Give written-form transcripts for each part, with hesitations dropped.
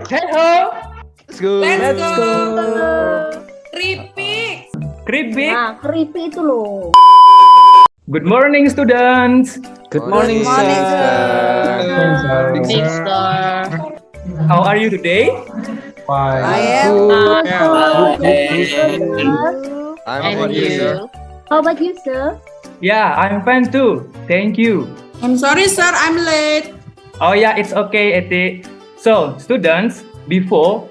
Hey ho! Let's go. Let's go. Keripik! Nah, keripik itu loh. Good morning, students. Good morning, sir. Morning, sir. How are you today? I am I'm good, sir. How about you, sir? Yeah, I'm fine too. Thank you. I'm sorry, sir. I'm late. Oh yeah, it's okay, Eti. So, students, before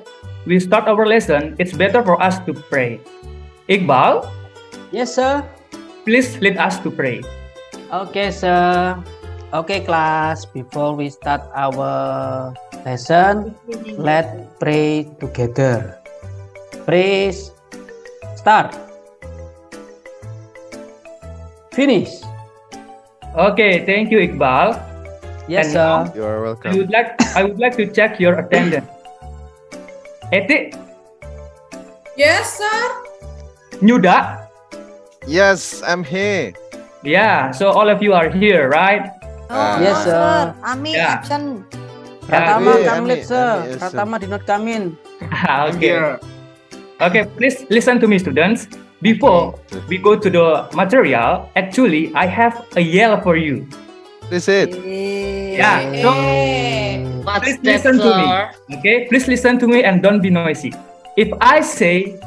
we start our lesson, it's better for us to pray. Iqbal, Yes, sir. please lead us to pray. Okay, sir. Okay, class. Before we start our lesson, let's pray together. Praise. Start. Finish. Okay, thank you, Iqbal. Yes, And sir. now, You are I welcome. would like to check your attendance. Eti, Yes, sir. Nyuda? Yes, I'm here. Yeah, so all of you are here, right? Yes, sir. Ami Yeah. absent. Pratama Ami, come late, sir. Ami, yes, sir. Pratama did not come in. Okay. Okay, please listen to me, students. Before we go to the material, actually, I have a yell for you. This it. Yeah, so What's please listen to me. Okay, please listen to me and don't be noisy. If I say,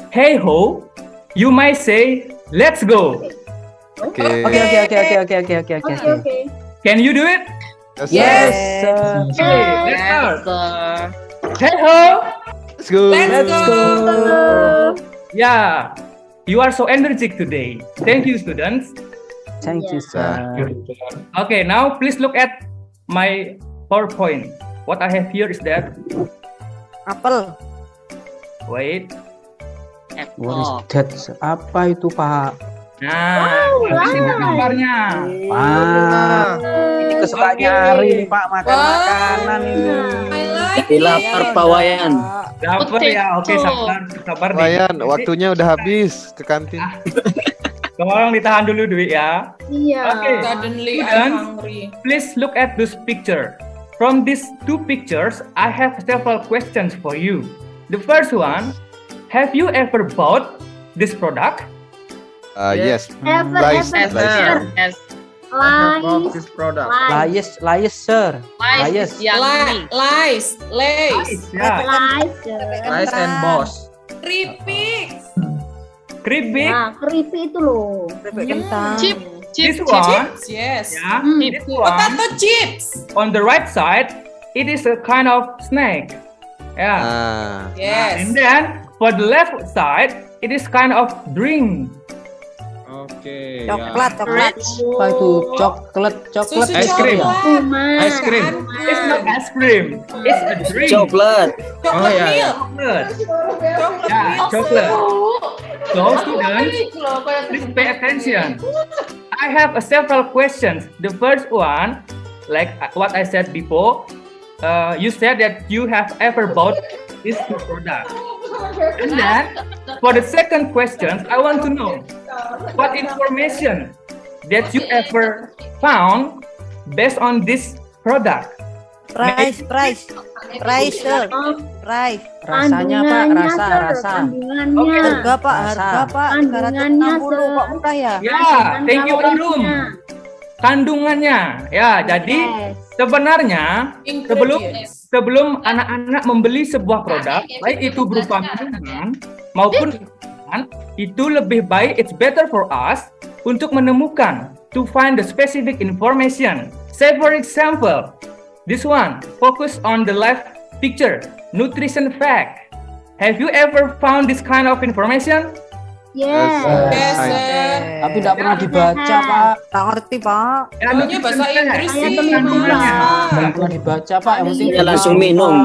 hey ho, you might say, let's go. Okay. Okay. Okay. Can you do it? Yes, sir. Okay, let's start. Hey ho. Let's go. Let's go. Yeah, you are so energetic today. Thank you, students. Thank you, sir. Okay, now please look at my PowerPoint. What I have here is that, Apel. wait. What is that? Apa itu, Pak? Nah, ini gambarnya. Wah, ini kesukaannya Ari nih, Pak, makan makanan ini. I like Lapar Pak Wayan. Dapet ya, oke sabar nih. Ryan, waktunya udah habis ke kantin. Tolong ditahan dulu duit ya. Iya. Okay. Suddenly Students, I'm hungry. please look at this picture. From these two pictures, I have several questions for you. The first one, have you ever bought this product? Yes. Ever, Lies, ever, lies. ever. Lies. Layes, sir. Layes. Lies. Ya, Lies. Keripik. keripik. Nah, keripik itu loh. Chip. This one, Yes. ya, this one, Potato chips. on the right side, it is a kind of snack. Yeah. Yes. And then for the left side, it is kind of drink. Coklat. Apa itu? Coklat. Susu Ice cream. coklat. Kuman. Ice cream. It's not ice cream. It's a drink. Coklat. Coklat milk. Chocolate. Coklat Yeah, milk. chocolate. So students, please pay attention. I have several questions. The first one, like what I said before, you said that you have ever bought these two products. And then, for the second question, I want to know what information that you ever found based on this product. Price, sir. Price. Rasanya, Pak. Rasa. Kandungannya. Harga, Pak. Harga, Pak. Kandungannya, 360 sir. kok murah ya? Ya, thank you, Arum. Kandungannya, ya. Jadi Yes. sebenarnya Ingredients. sebelum anak-anak membeli sebuah produk, baik itu berupa minuman maupun makanan, itu lebih baik, it's better for us untuk menemukan, to find the specific information. Say for example, this one, focus on the left picture, nutrition fact. Have you ever found this kind of information? Yes. Yes, sir. Tapi tidak pernah dibaca, Pak. Tak ngerti, Pak. Ya, Maunya bahasa Inggris Saya sih. teman-teman. Tidak pernah dibaca, Pak. Yang penting Ya, langsung minum.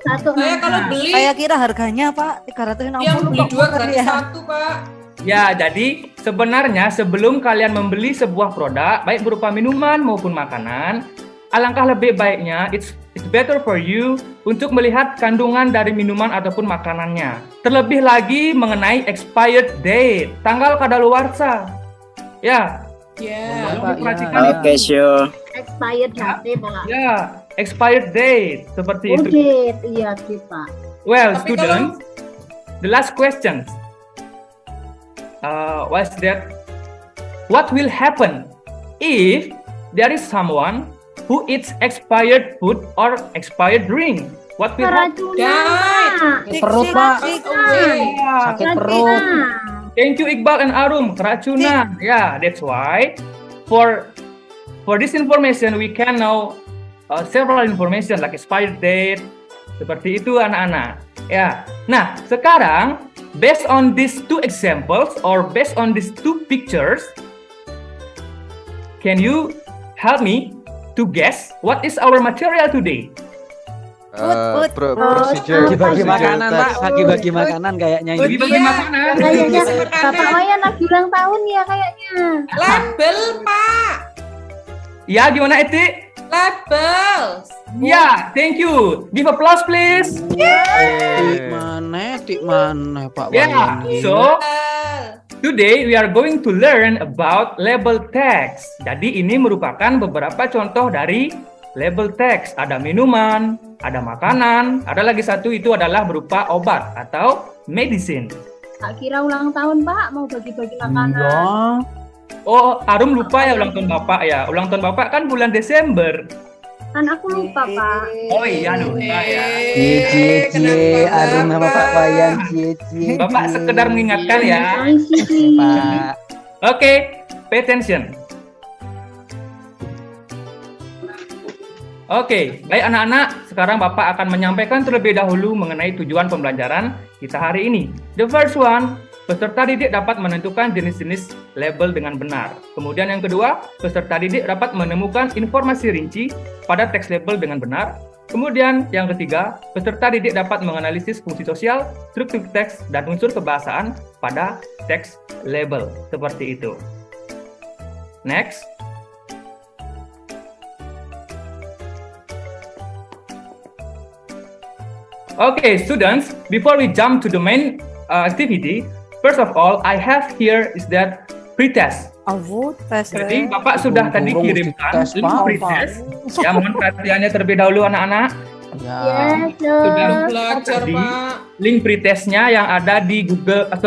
Satu. Saya kalau beli Saya kira harganya, Pak, 360 yang beli kok dua murah gratis ya. satu, Pak. Ya, jadi sebenarnya sebelum kalian membeli sebuah produk, baik berupa minuman maupun makanan, alangkah lebih baiknya, it's better for you untuk melihat kandungan dari minuman ataupun makanannya. Terlebih lagi mengenai expired date, tanggal kadaluarsa. Ya, Ya. Pak, ya. perhatikan itu. Oke, sure. Expired HP, Pak. Ya, expired date. Seperti itu. Date, iya date Pak. Well, Tapi students, the last question. What's that? What will happen if there is someone who eats expired food or expired drink? What will happen? Keracunan Pak. Perut pak. Sakit perut. Keracunan. Thank you Iqbal and Arum, keracunan. Yeah, that's why for this information we can know several information like expired date. Seperti itu anak-anak. Ya. Nah, sekarang based on these two examples or based on these two pictures, can you help me to guess what is our material today? Procedure. Bagi-bagi procedure makanan pak. text. Bagi-bagi makanan kayaknya ini. Bagi-bagi Iya. makanan. Kayaknya Bapak Wayan lagi ulang tahun ya kayaknya. Label, Pak. Ya, gimana Eti? Label. Ya, thank you. Give applause please. Tik mana Pak Yeah, Wayan ini? so Label. today we are going to learn about label text. Jadi ini merupakan beberapa contoh dari label text. Ada minuman, ada makanan, ada lagi satu itu adalah berupa obat atau medicine. Tak kira ulang tahun Pak, mau bagi-bagi makanan. Iya. Oh, Arum lupa ya ulang tahun Bapak ya. Ulang tahun Bapak kan bulan Desember. Kan aku lupa Pak. Oh iya lupa ya. Cie, Arum sama Pak Wayan, cie. Bapak sekedar mengingatkan ya. Ay, sih. Pak. Oke, pay attention. Oke, baik anak-anak, sekarang Bapak akan menyampaikan terlebih dahulu mengenai tujuan pembelajaran kita hari ini. The first one, peserta didik dapat menentukan jenis-jenis label dengan benar. Kemudian yang kedua, peserta didik dapat menemukan informasi rinci pada teks label dengan benar. Kemudian yang ketiga, peserta didik dapat menganalisis fungsi sosial, struktur teks, dan unsur kebahasaan pada teks label. Seperti itu. Next. Okay, students, before we jump to the main activity, first of all, I have here is that pretest. Awu, tes. Jadi Bapak sudah tadi Burung kirimkan dites, link Pak. pretest. Ya, mohon perhatiannya terlebih dahulu anak-anak. Ya. Yes, Sudah Belajar, Tadi, Pak. link pretestnya yang ada di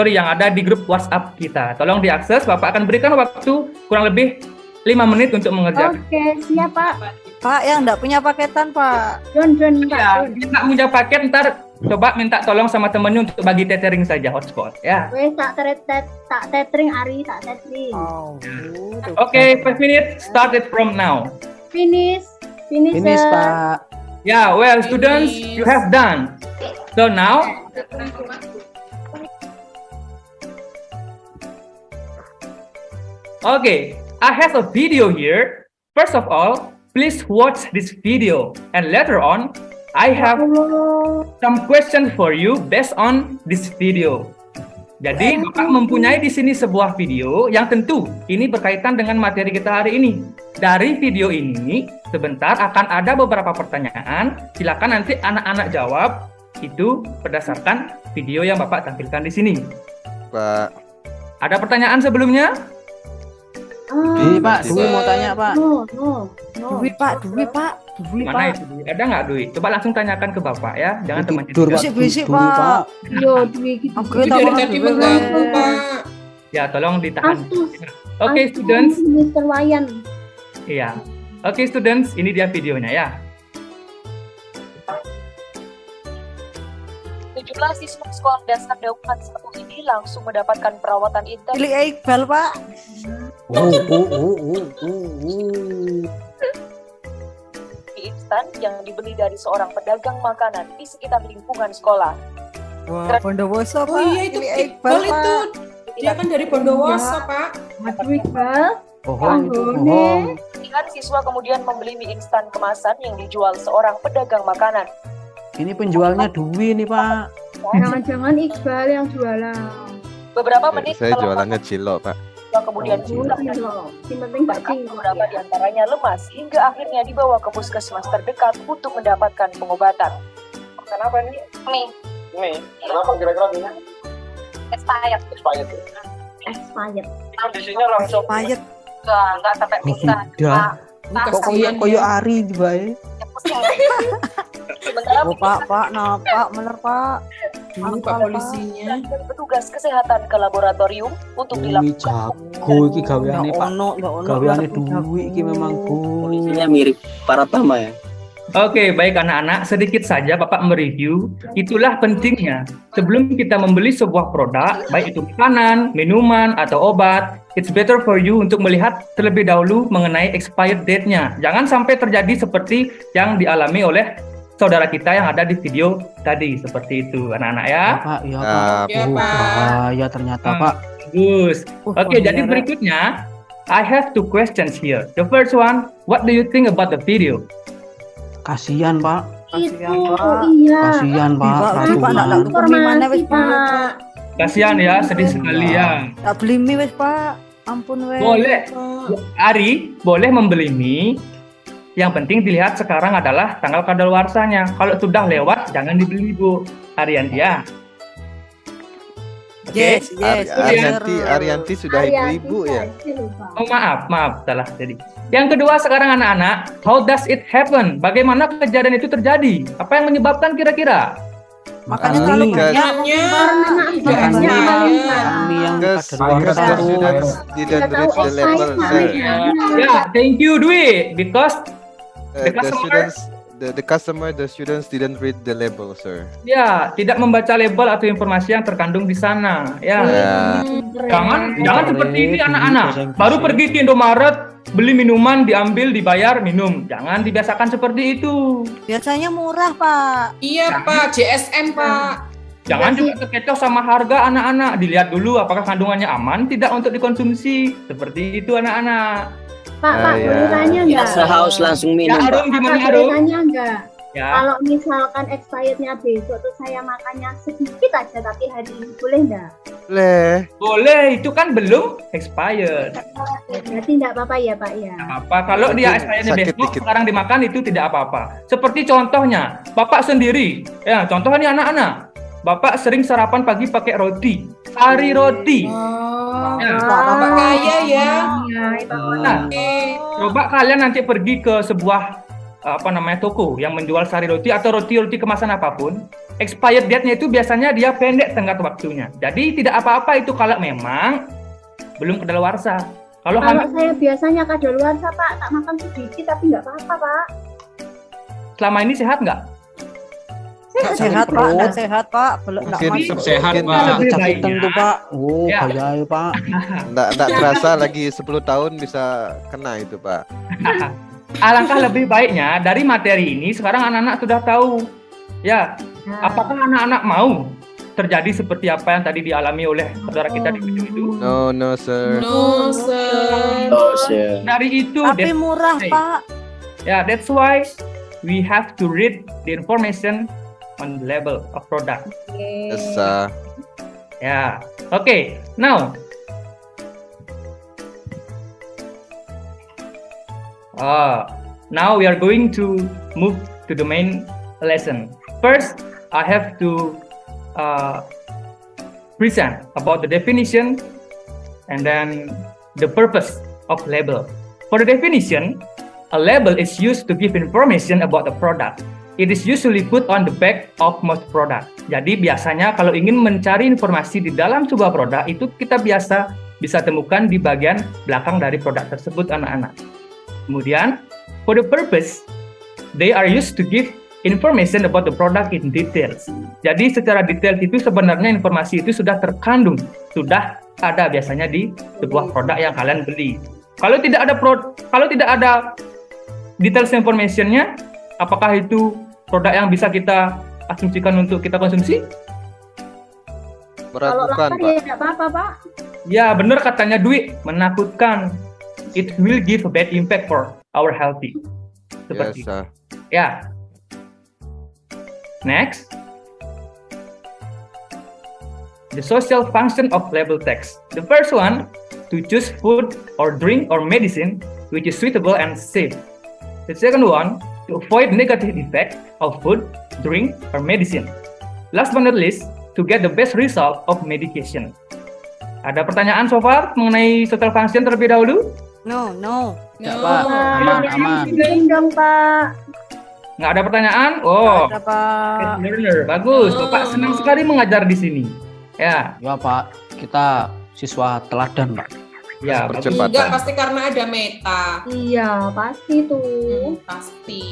yang ada di grup WhatsApp kita. Tolong diakses. Bapak akan berikan waktu kurang lebih 5 menit untuk mengerjakan. Oke, siap Pak. Pak yang enggak punya paketan, Pak. Don Ya, Pak. kita punya paket ntar coba minta tolong sama temennya untuk bagi tethering saja hotspot ya. Wes tak tethering Ari, tak tethering. Oh. Oke, 5 minutes started from now. Finish. Finish. Ini Pak. Yeah, well, students, you have done. So now, okay, I have a video here. First of all, please watch this video, and later on, I have some questions for you based on this video. Jadi, Bapak mempunyai di sini sebuah video yang tentu ini berkaitan dengan materi kita hari ini. Dari video ini, sebentar akan ada beberapa pertanyaan. Silakan nanti anak-anak jawab itu berdasarkan video yang Bapak tampilkan di sini. Pak. Ada pertanyaan sebelumnya? Ini Pak, Dwi mau tanya Pak. No. Dwi, Pak. Dwi, Pak. Dwi, Mana Pak. itu? Ada nggak duit? Coba langsung tanyakan ke Bapak ya. Jangan teman Tidur Pak. Bisik-bisik, Dwi, Pak. Yo, Dwi gitu. Oke, Itu dari tadi mengganggu, Pak. Ya, tolong ditahan. Asus. Oke, students. Mr. Wayan. Iya. Oke, students, ini dia videonya ya. 17 siswa sekolah dasar Dauhan 1 ini langsung mendapatkan perawatan intens Pilih Iqbal, Pak. di instan yang dibeli dari seorang pedagang makanan di sekitar lingkungan sekolah. Wah, Bondowoso, Pak. Oh iya, itu Pilih Iqbal itu. Pak. Dia kan dari Bondowoso, Pak. Mas Iqbal. Bohong itu Bohong. bohong. Dengan siswa kemudian membeli mie instan kemasan yang dijual seorang pedagang makanan. Ini penjualnya Dwi nih Pak. Jangan-jangan Iqbal yang jualan. Beberapa menit Saya setelah jualannya cilok, Pak. siswa kemudian pulang Iya loh. Yang penting bahkan bacing. beberapa di antaranya lemas hingga akhirnya dibawa ke puskesmas terdekat untuk mendapatkan pengobatan. Kenapa nih? Mie. Kenapa kira-kira ini? Expired. Expired. Expired. Kondisinya langsung Payet. Enggak sampai pingsan. Udah. Ini Kok kasihan koyo ya. Ari bae. Yang kesehatan. Sementara Oh, Pak, nah, Pak, bener, Pak. Pak polisinya. dan petugas kesehatan ke laboratorium untuk Wih, dilakukan jago iki gaweane, Pak. Nggak ono. Gaweane duwi iki memang, Bu. Polisinya mirip Pratama ya. Oke, baik anak-anak, sedikit saja Bapak mereview. Itulah pentingnya. Sebelum kita membeli sebuah produk, baik itu makanan, minuman, atau obat, it's better for you untuk melihat terlebih dahulu mengenai expired date-nya. Jangan sampai terjadi seperti yang dialami oleh saudara kita yang ada di video tadi. Seperti itu, anak-anak ya. Pak, iya, Ah, Pak. Ya, Pak. Bahaya ternyata, Pak. Bagus. Oke, jadi berikutnya, I have two questions here. The first one, what do you think about the video? Kasihan, Pak. Itu Pak. iya. Kasihan, Pak. Pak, Kasihan. Pak, nak tukar mie mana wis, Pak. Kasihan ya, sedih sekali ya. Tak beli mie wis, Pak. Ampun wes. Boleh, Pak. Ari, boleh membeli mie. Yang penting dilihat sekarang adalah tanggal kadaluarsanya. Kalau sudah lewat, jangan dibeli, Bu. Arianti ya. Yes, yes. Arianti sudah ibu-ibu ya. Oh maaf, salah jadi. Yang kedua sekarang anak-anak, how does it happen? Bagaimana kejadian itu terjadi? Apa yang menyebabkan kira-kira? Makanya Mie. terlalu Because- banyak. Kami yang Because kadaluarsa the tuh. students didn't reach the level, sir. Ya, thank you Dwi, because The customer- the students didn't read the label, sir. ya tidak membaca label atau informasi yang terkandung di sana. Ya, jangan seperti ini anak-anak. Baru pergi ke Indomaret, beli minuman, diambil, dibayar, minum. Jangan dibiasakan seperti itu. Biasanya murah, Pak. Iya, Pak. JSM, Pak. Jangan juga terkecoh sama harga anak-anak. Dilihat dulu apakah kandungannya aman tidak untuk dikonsumsi. Seperti itu anak-anak. Pak, ya. boleh tanya nggak? Sehaus langsung Ya, minum, Pak. Arum gimana Boleh Arum? tanya nggak? Ya. Kalau misalkan expirednya besok tuh saya makannya sedikit aja tapi hari ini boleh nggak? Boleh. Boleh, itu kan belum expired. Berarti nggak apa-apa ya Pak ya? Apa kalau dia Mungkin expirednya sakit besok dikit. sekarang dimakan itu tidak apa-apa. Seperti contohnya, Bapak sendiri, ya contohnya nih anak-anak. Bapak sering sarapan pagi pakai roti, sari roti. Oh, Ya. Bapak kaya ya. Nah, Oke. coba kalian nanti pergi ke sebuah toko yang menjual sari roti atau roti-roti kemasan apapun. Expired date-nya itu biasanya dia pendek tenggat waktunya. Jadi tidak apa-apa itu kalau memang belum kadaluarsa. Kalau Kalau saya biasanya kadaluarsa Pak, tak makan sedikit tapi nggak apa-apa Pak. selama ini sehat nggak? Sehat, Pak. Nggak sehat, Pak. Belum nggak Mungkin masuk. sehat, mungkin Pak. Lebih Kecapitan baiknya. tuh, Pak. Oh, Ya. bahaya, Pak. Nggak terasa lagi 10 tahun bisa kena itu, Pak. Alangkah lebih baiknya dari materi ini sekarang anak-anak sudah tahu. Ya, apakah anak-anak mau terjadi seperti apa yang tadi dialami oleh saudara kita di video itu? No, sir. No, sir. Oh, sir. Dari itu, Tapi murah, Hey. Pak. that's why we have to read the information on the label of product. Yes, Yeah. Okay. Now, now we are going to move to the main lesson. First, I have to present about the definition and then the purpose of label. For the definition, a label is used to give information about the product. It is usually put on the back of most product. Jadi biasanya kalau ingin mencari informasi di dalam sebuah produk itu kita biasa bisa temukan di bagian belakang dari produk tersebut anak-anak. Kemudian, for the purpose, they are used to give information about the product in details. Jadi secara detail itu sebenarnya informasi itu sudah terkandung, sudah ada biasanya di sebuah produk yang kalian beli. Kalau tidak ada details information-nya, apakah itu produk yang bisa kita asumsikan untuk kita konsumsi? Kalau Meragukan, lapar Pak. ya nggak apa-apa Pak. Ya, benar katanya Dwi, menakutkan. It will give a bad impact for our healthy. Seperti Yes, ya. Next, the social function of label text. The first one, to choose food or drink or medicine which is suitable and safe. The second one, to avoid negative effect of food, drink, or medicine. Last but not least, to get the best result of medication. Ada pertanyaan so far mengenai social function terlebih dahulu? No. Ya, Pak. Aman. Dong Pak. Nggak ada pertanyaan? Oh, Ada Pak. fast learner, bagus. Bapak senang sekali mengajar di sini. Ya, Ya Pak, kita siswa teladan Pak. ya, bagus. Percepatan. Enggak, pasti karena ada meta. Iya, pasti tuh. Pasti.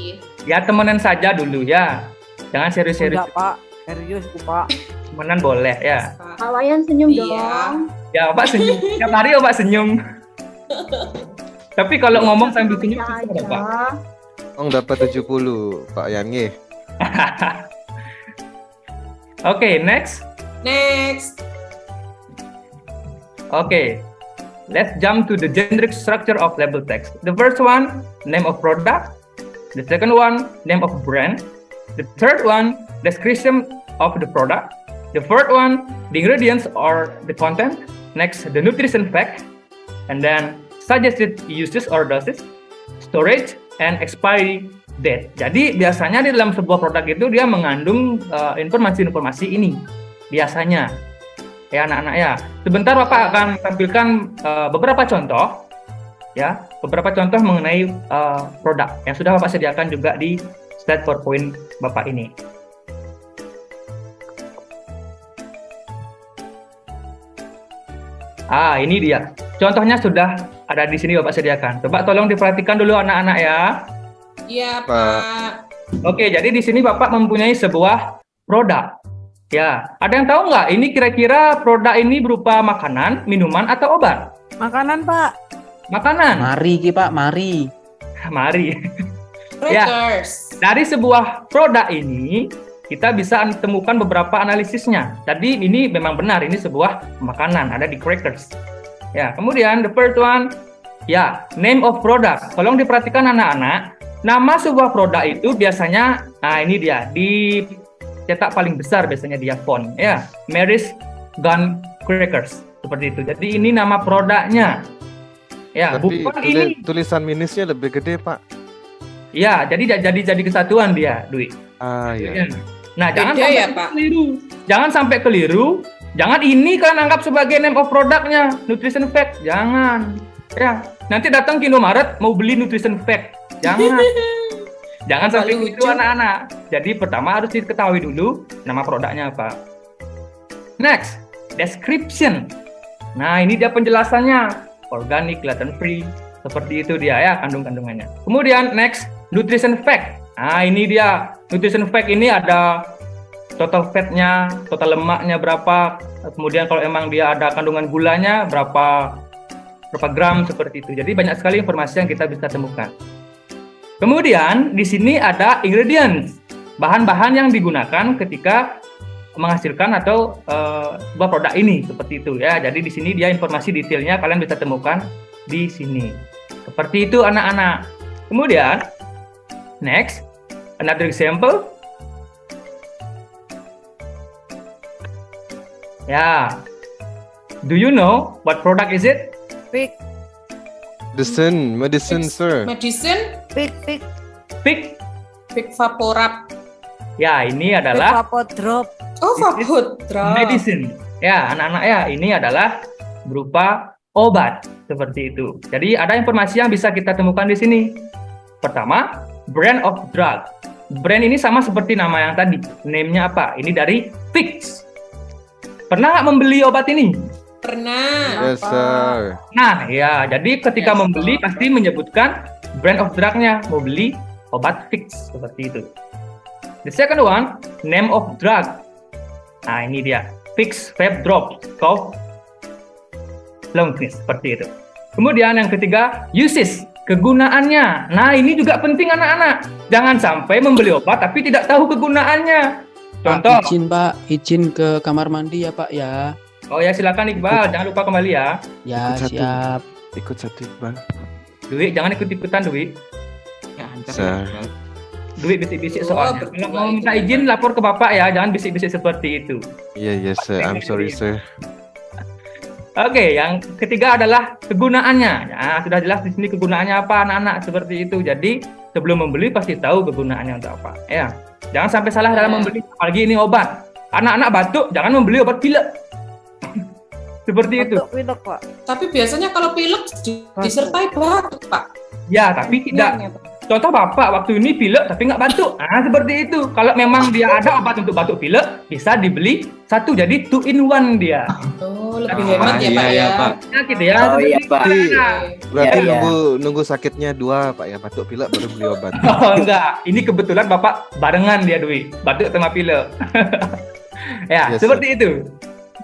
Ya temenan saja dulu ya. Jangan serius-serius. Enggak Pak, serius ku Pak. Temenan boleh ya. Pak. Pak Wayan senyum Iya. dong. Ya, Bapak senyum. Tiap hari Bapak senyum. Tapi kalau ngomong sambil senyum Bisa susah, Pak. aja. Ong dapat 70 Pak Yangi. Oke, next. Next. Okay, let's jump to the generic structure of label text. The first one, name of product. The second one, name of brand. The third one, description of the product. The fourth one, the ingredients or the content. Next, the nutrition fact. And then suggested uses or doses, storage, and expiry date. Jadi biasanya di dalam sebuah produk itu dia mengandung informasi-informasi ini. Biasanya. Ya anak-anak ya. Sebentar Bapak akan tampilkan beberapa contoh ya, beberapa contoh mengenai produk yang sudah Bapak sediakan juga di slide PowerPoint Bapak ini. Ini dia. Contohnya sudah ada di sini Bapak sediakan. Coba tolong diperhatikan dulu anak-anak ya. Iya, Pak. Oke, jadi di sini Bapak mempunyai sebuah produk. Ya, ada yang tahu nggak? Ini kira-kira produk ini berupa makanan, minuman, atau obat? Makanan Pak. Makanan. Mari Ki Pak, mari. Mari. Ya. Crackers. Dari sebuah produk ini, kita bisa temukan beberapa analisisnya. Jadi ini memang benar, ini sebuah makanan, ada di crackers. Ya, kemudian the first one, ya, name of product. Tolong diperhatikan anak-anak, nama sebuah produk itu biasanya, ini dia, dicetak paling besar biasanya dia font, ya, Mary's Gun Crackers, seperti itu. Jadi ini nama produknya. Ya, Tapi bukan ini. tulisan minusnya lebih gede Pak. Ya, jadi kesatuan dia, Dwi. Iya. Nah, jangan Beda sampai ya, Pak? keliru. Jangan sampai keliru. Jangan ini kan anggap sebagai name of produknya, nutrition fact. Jangan. Ya, nanti datang ke Indomaret mau beli nutrition fact. Jangan. Jangan sampai Lucu. itu anak-anak. Jadi pertama harus diketahui dulu nama produknya apa. Next, description. Nah, ini dia penjelasannya. Organic, gluten free, seperti itu dia ya kandungannya. Kemudian next, nutrition fact. Nah, ini dia. Nutrition fact ini ada total fatnya, total lemaknya berapa, kemudian kalau emang dia ada kandungan gulanya berapa gram seperti itu. Jadi banyak sekali informasi yang kita bisa temukan. Kemudian di sini ada ingredients, bahan-bahan yang digunakan ketika menghasilkan atau sebuah produk ini seperti itu ya. Jadi di sini dia informasi detailnya kalian bisa temukan di sini. Seperti itu anak-anak. Kemudian next, another example. Ya. Do you know what product is it? Pik, Medicine sir. Medicine, pik, Pig. Big Vaporub. Ya, ini pik adalah Vapor Drop. Oh, Vapodrop. medicine. Ya, anak-anak ya, ini adalah berupa obat seperti itu. Jadi ada informasi yang bisa kita temukan di sini. Pertama, brand of drug. Brand ini sama seperti nama yang tadi. Name-nya apa? Ini dari Fix. Pernah nggak membeli obat ini? Pernah. Yes sir. Nah, ya, jadi ketika Yes, membeli Pak. pasti menyebutkan brand of drug-nya. Mau beli obat Fix seperti itu. The second one, name of drug. Nah, ini dia. Fix Vape Drop Cough Longness, seperti itu. Kemudian yang ketiga, uses, kegunaannya. Nah, ini juga penting anak-anak. Jangan sampai membeli obat tapi tidak tahu kegunaannya. Contoh, Pak, izin ke kamar mandi ya Pak ya. oh ya silakan Iqbal, jangan lupa kembali ya. Ya, Ikut satu. siap. Ikut satu Bang. Dwi, jangan ikut-ikutan Dwi. Sir. Dwi bisik-bisik Oh, soalnya. berdua Kalau mau itu. minta izin lapor ke bapak ya, jangan bisik-bisik seperti itu. Iya yes sir. I'm sorry sir. Oke, yang ketiga adalah kegunaannya. Nah, sudah jelas di sini kegunaannya apa anak-anak seperti itu. Jadi sebelum membeli pasti tahu kegunaannya untuk apa. Ya, jangan sampai salah dalam membeli. Apalagi ini obat. Anak-anak batuk, jangan membeli obat pilek. Seperti itu. Untuk pilek Pak. Tapi biasanya kalau pilek disertai batuk, Pak. Ya, tapi tidak. Benar ya, Pak? Contoh Bapak waktu ini pilek tapi nggak batuk. Nah, seperti itu. Kalau memang dia ada obat untuk batuk pilek, bisa dibeli satu, jadi 2 in 1 dia. Oh, lebih hemat ya, Pak iya, ya. Pak. Nah, gitu ya. Oh iya, Pak. Berarti Iya, iya. nunggu sakitnya 2 Pak ya, batuk pilek baru beli obat. Oh, enggak. Ini kebetulan Bapak barengan dia Dwi, batuk sama pilek. Ya, Yes, seperti itu.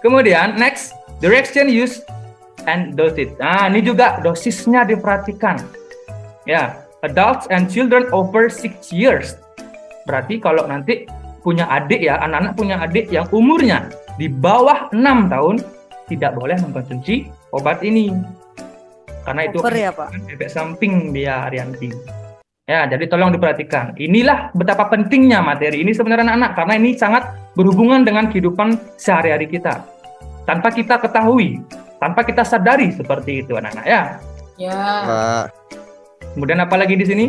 Kemudian next, direction use and dosage. Nah, ini juga dosisnya diperhatikan. Ya, adults and children over 6 years. Berarti kalau nanti punya adik ya, anak-anak punya adik yang umurnya di bawah 6 tahun, tidak boleh mengkonsumsi obat ini. Karena itu Over ya, Pak? efek samping dia, Arianti. Ya, jadi tolong diperhatikan. Inilah betapa pentingnya materi ini sebenarnya anak-anak, karena ini sangat berhubungan dengan kehidupan sehari-hari kita. Tanpa kita ketahui, tanpa kita sadari seperti itu anak-anak ya. Ya. Pak, Kemudian apa lagi di sini?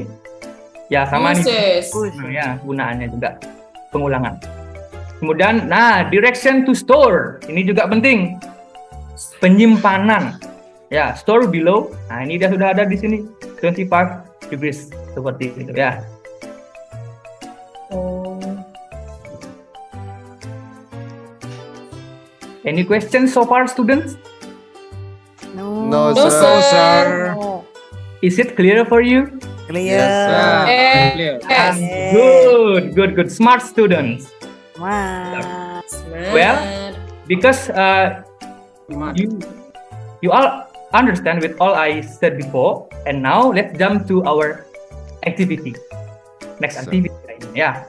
Ya sama nih. Uses. Nah, ya, gunaannya juga pengulangan. Kemudian, nah, direction to store. Ini juga penting. Penyimpanan. Ya, store below. Nah, ini dia sudah ada di sini. 25 degrees seperti itu ya. Oh. Any questions so far, students? no, No, sir. sir. Oh, Is it clear for you? clear. Yes, sir. Yes. Good. Smart students. Mas. Smart. Well, because you all understand with all I said before, and now let's jump to our activity. Next Sir. activity. Yeah.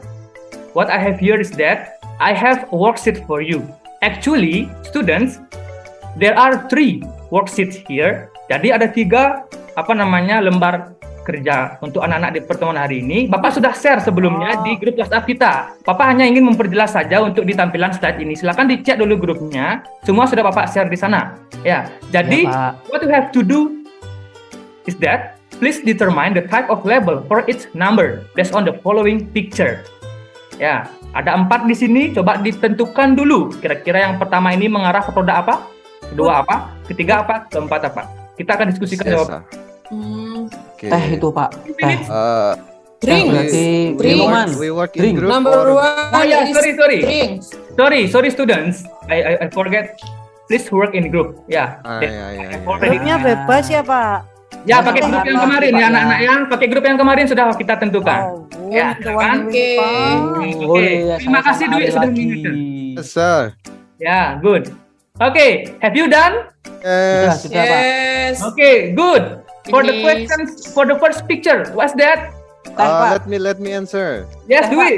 What I have here is that I have a worksheet for you. Actually, students, there are 3 worksheets here. Jadi ada 3 lembar kerja untuk anak-anak di pertemuan hari ini. Bapak sudah share sebelumnya di grup WhatsApp kita. Bapak hanya ingin memperjelas saja untuk di tampilan slide ini. Silakan dicek dulu grupnya. Semua sudah Bapak share di sana. Ya. Jadi, what you have to do is that please determine the type of label for each number based on the following picture. Ya, ada 4 di sini. Coba ditentukan dulu. Kira-kira yang pertama ini mengarah ke produk apa? Kedua apa? Ketiga apa? Keempat apa? Kita akan diskusikan Yes, jawab. sir. Oke. Teh itu, Pak. Teh. Drink. Berarti Drink. minuman. We work in Drink. group Number or 1 Oh ya, is sorry. drinks. Sorry students. I forget. Please work in group. Ya. ya. Grupnya bebas ya, Pak? Ya, pakai grup yang kemarin ya anak-anak ya. Pakai grup yang kemarin sudah kita tentukan. Oh, Ya, kan? Oke. Oke. Terima kasih Dwi sudah mengingatkan. Yes, sir. Ya, good. Oke, have you done? Yes. Sudah, Pak. Yes. Okay, good. For the Finish. questions, for the first picture, what's that? Pak. Let me answer. Yes, Pak. Dwi.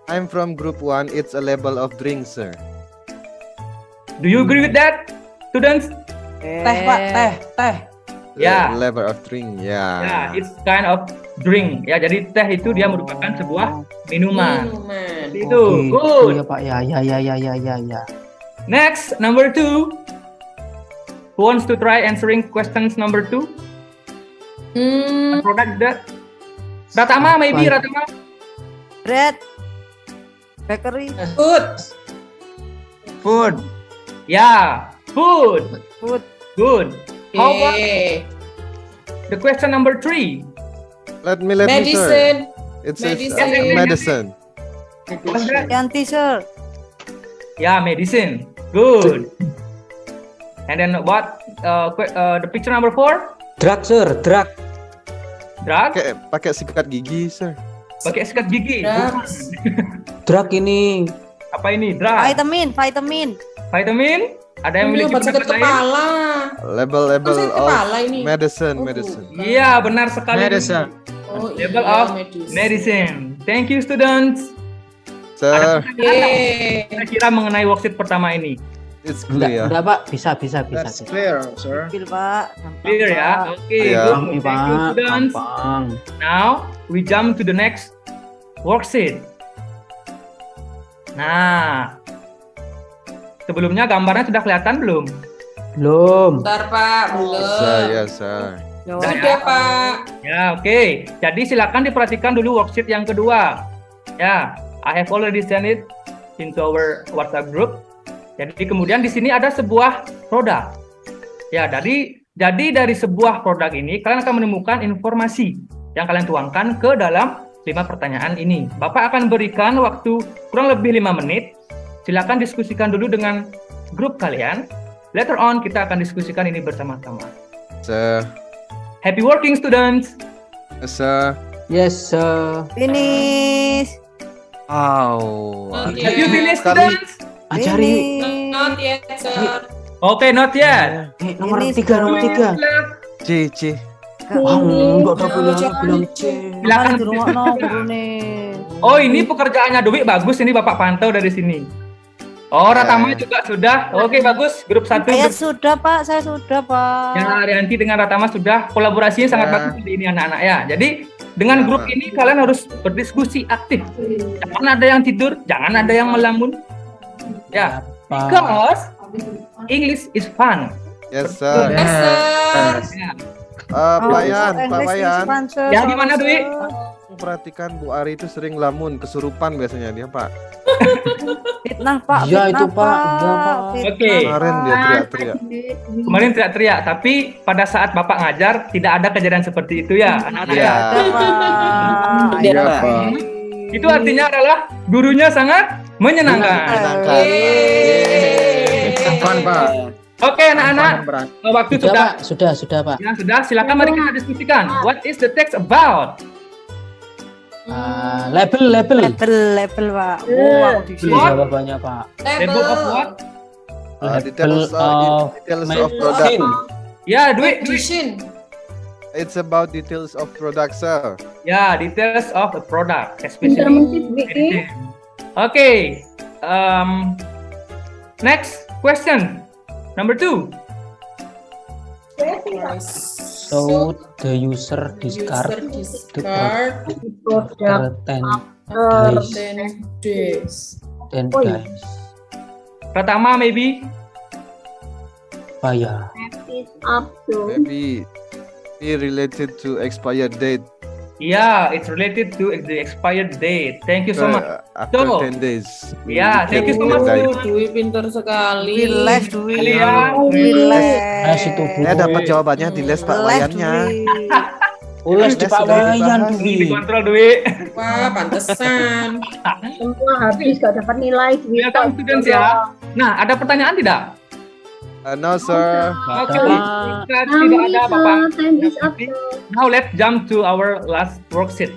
I'm from group 1. It's a label of drink, sir. Do you agree with that, students? Teh, Pak. Teh. Ya. Label of drink. Ya, Ya. it's kind of drink. Ya, jadi teh itu dia merupakan sebuah minuman. Minuman. Itu, Oke. good. Iya, Pak. Ya. Next, number 2. Who wants to try answering questions number 2? Hmm. Product that. Ratama, maybe Ratama. Bread. Bakery. Food. Food. Yeah, food. Food. Good. How about Okay. the question number 3? Let me, sir. Medicine. It's Medicine. medicine. What's that? Yanti, sir. Yeah, medicine. Good. And then what? The picture number 4? Drug, sir. Drug. Drug. Pakai sikat gigi, sir. Pakai sikat gigi. Drugs. Drug ini. Apa ini? Drug. Vitamin. Vitamin? Ada yang Ini memiliki obat sakit pendapat lain? kepala. Label Sakit of kepala ini. medicine. Oh, Medicine. bukan. Iya, benar sekali. Oh, Label iya, of medicine. Thank you, students. Sir, Yeay. Kira-kira mengenai worksheet pertama ini. it's Enggak, clear. udah, Pak. Bisa. Skill, Pak. Gampang, Clear ya? Pak. Oke, Iya. good. Gampang, Thank you, Pak. students. Gampang. Now, we jump to the next worksheet. Nah, sebelumnya gambarnya sudah kelihatan belum? Belum. Bentar, Pak. Belum. Sir, yes, sir. Sudah, Pak. Ya, oke. Jadi silakan diperhatikan dulu worksheet yang kedua. Ya, I have already sent it into our WhatsApp group. Jadi kemudian di sini ada sebuah produk. Ya, jadi dari sebuah produk ini kalian akan menemukan informasi yang kalian tuangkan ke dalam 5 pertanyaan ini. Bapak akan berikan waktu kurang lebih 5 menit. Silakan diskusikan dulu dengan grup kalian. Later on kita akan diskusikan ini bersama-sama. Sir. Happy working students. Sir. Yes, sir. Finish. Wow. Have you finished Sekali. students? Ajari. Not yet, sir. Okay, not yet. Nomor Finish, 3, nomor 3. C. Enggak boleh bilang C. Silakan. Di rumah no, gurune. Oh, ini pekerjaannya Dwi bagus, ini Bapak pantau dari sini. Oh, Ratama juga sudah. Oke, bagus. Grup 1. Saya sudah, Pak. Saya sudah, Pak. Ya, Arianti dengan Ratama sudah. Kolaborasinya sangat Ya. bagus ini anak-anak ya. Jadi, dengan grup ini kalian harus berdiskusi aktif. Jangan ada yang tidur, jangan ada yang melamun. Ya, because English is fun. Yes, sir. Yes, sir. Ya. Pak Wayan. Ya, di mana, Dwi? Aku perhatikan Bu Ari itu sering lamun, kesurupan biasanya dia, Pak. Fitnah, Pak. Iya, fitnah, itu, Pak. Iya, Pak. Fitnah. Oke. Kemarin dia teriak-teriak. Kemarin teriak-teriak, tapi pada saat Bapak ngajar tidak ada kejadian seperti itu ya, anak-anak Iya. ya. Ada, Pak. Iya, Iya, Pak. Pak. Itu artinya adalah gurunya sangat menyenangkan. Menyenangkan. Apaan, Pak? Oke, anak-anak, waktu Sudah, sudah. Pak. Sudah, Pak. Ya, sudah. Silakan mari kita diskusikan. What is the text about? Label. Level, Pak. Wow, di sini. What? Jawabannya, Pak. Label of what? Details of of product. Ya, Dwi. Nutrition. It's about details of product, sir. Ya, details of a product, especially. Intermittent weekly. Okay. Next question. Number 2. So the user discard the Product after 10 days. days. Pratama maybe. Bayar. is up to Maybe be related to expired date. Yeah, it's related to the expired date. Thank you so much. After So, 10 days. Yeah, thank you so much. Dwi pinter sekali. Relax, Dwi. Kalian. Relax. Itu Saya dapat jawabannya di les Pak Relax, Wayannya. Dwi. Ulas di Pak Sudah Wayan, dibahas. Dwi. Dikontrol Dwi. Wah, pantesan. semua habis gak dapat nilai duit. Welcome students ya. Nah, ada pertanyaan tidak? No, sir. Oke, Ada. jika tidak ada Bapak. Time is up to. Now let's jump to our last worksheet.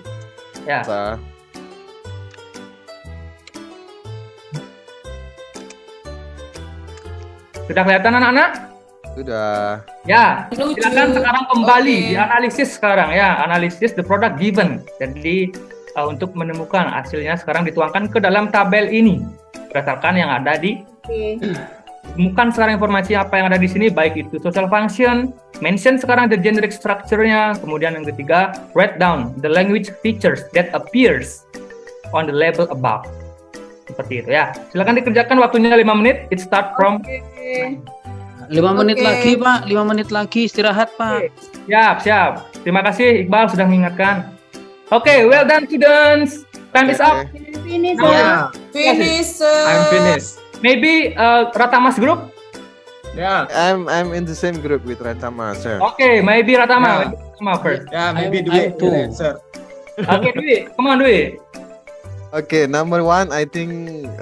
Ya. Sir. Sudah kelihatan anak-anak? Sudah. Ya, Lucu. silakan sekarang kembali Oke. dianalisis sekarang ya, analisis the product given. Jadi untuk menemukan hasilnya sekarang dituangkan ke dalam tabel ini berdasarkan yang ada di. Oke. Temukan sekarang informasi apa yang ada di sini, baik itu social function, mention sekarang the generic structure-nya, kemudian yang ketiga, write down the language features that appears on the label above. Seperti itu ya. Silakan dikerjakan, waktunya 5 menit. It start from 5 menit Oke. lagi, Pak. 5 menit lagi istirahat, Pak. siap. Terima kasih Iqbal sudah mengingatkan. Oke, well done students. Time is up. Finish. Now, Finish, sir. I'm finished. maybe Ratamas group. Yeah. I'm in the same group with Ratama, sir. Oke, maybe Ratama. Yeah. Ratama first. Yeah, maybe I do it, too. sir. Oke, Dwi. Come on, Dwi. Okay, number 1, I think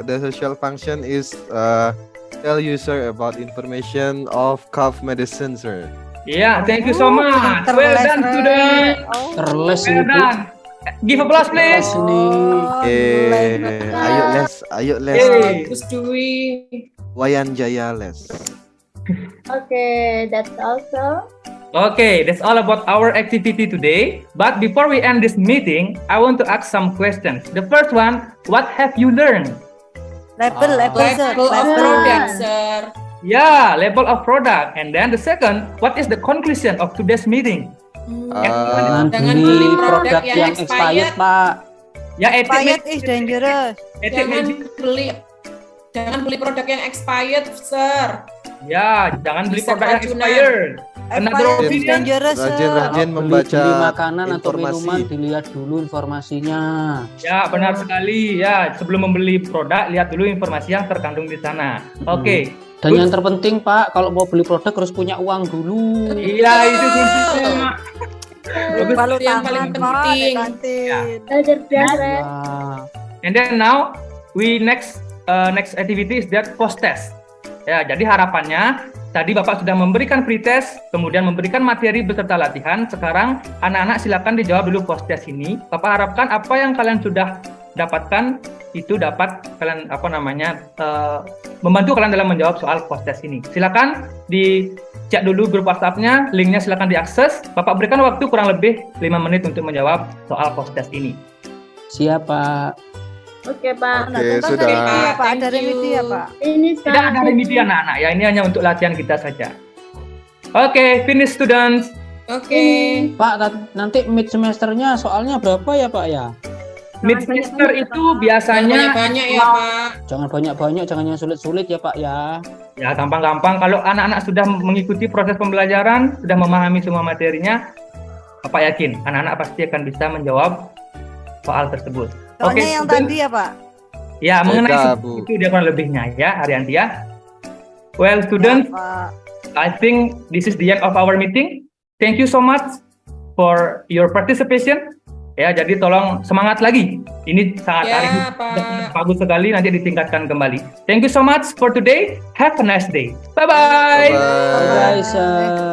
the social function is tell user about information of cough medicine, sir. Yeah, thank you so much. Well done, student. Terles Well ini, Bu. done. Give applause, please. Ini. Ayo les. Yay. Terus Dwi. Wayan Jaya les. Okay, that's also. Okay, that's all about our activity today. But before we end this meeting, I want to ask some questions. The first one, what have you learned? Label, sir. Label of product, sir. Yeah, label of product. And then the second, what is the conclusion of today's meeting? Jangan Jangan beli beli produk produk yang yang expired, expired. Pak. Ya, Quiet is dangerous. Jangan beli produk yang expired, sir. Ya, jangan beli Bisa produk yang keracunan. expired. Another Expired is opinion? dangerous, sir. Rajin-rajin Beli membaca makanan atau informasi. minuman dilihat dulu informasinya. Ya, benar sekali. Ya, sebelum membeli produk, lihat dulu informasi yang terkandung di sana. Oke. Dan yang terpenting, Pak, kalau mau beli produk harus punya uang dulu. Iya, itu kuncinya. Lupa lu Yang tangan, paling Pak, penting. di kantin. Cerdas, Ren. Wah. And then now we next activity is that post test. Ya, jadi harapannya tadi Bapak sudah memberikan pretest, kemudian memberikan materi beserta latihan. Sekarang anak-anak silakan dijawab dulu post test ini. Bapak harapkan apa yang kalian sudah dapatkan itu dapat kalian membantu kalian dalam menjawab soal post test ini. Silakan dicek dulu grup WhatsApp-nya, linknya silakan diakses. Bapak berikan waktu kurang lebih 5 menit untuk menjawab soal post test ini. Siapa? Oke, Pak. Oke, Kan sudah. remedi ya, Pak. Ada Thank you. remedi ya, Pak. Ini Tidak sekarang ada remedi anak-anak ya, ini hanya untuk latihan kita saja. Oke, finish students. Oke. Pak, nanti mid semesternya soalnya berapa ya Pak ya? Mid semester itu biasanya Banyak-banyak ya, Pak. Jangan banyak-banyak, jangan yang sulit-sulit ya Pak ya. ya gampang-gampang. Kalau anak-anak sudah mengikuti proses pembelajaran, sudah memahami semua materinya, Bapak yakin anak-anak pasti akan bisa menjawab soal tersebut. Soalnya yang student. tadi ya, Pak. Ya, mengenai Beda, itu Bu. dia kurang lebihnya ya, Arianti ya. Well, students, Pak. I think this is the end of our meeting. Thank you so much for your participation. Ya, jadi tolong semangat lagi. Ini sangat Ya, hari ini Pak. sudah bagus sekali, nanti ditingkatkan kembali. Thank you so much for today. Have a nice day. Bye-bye. Bye-bye. Bye guys.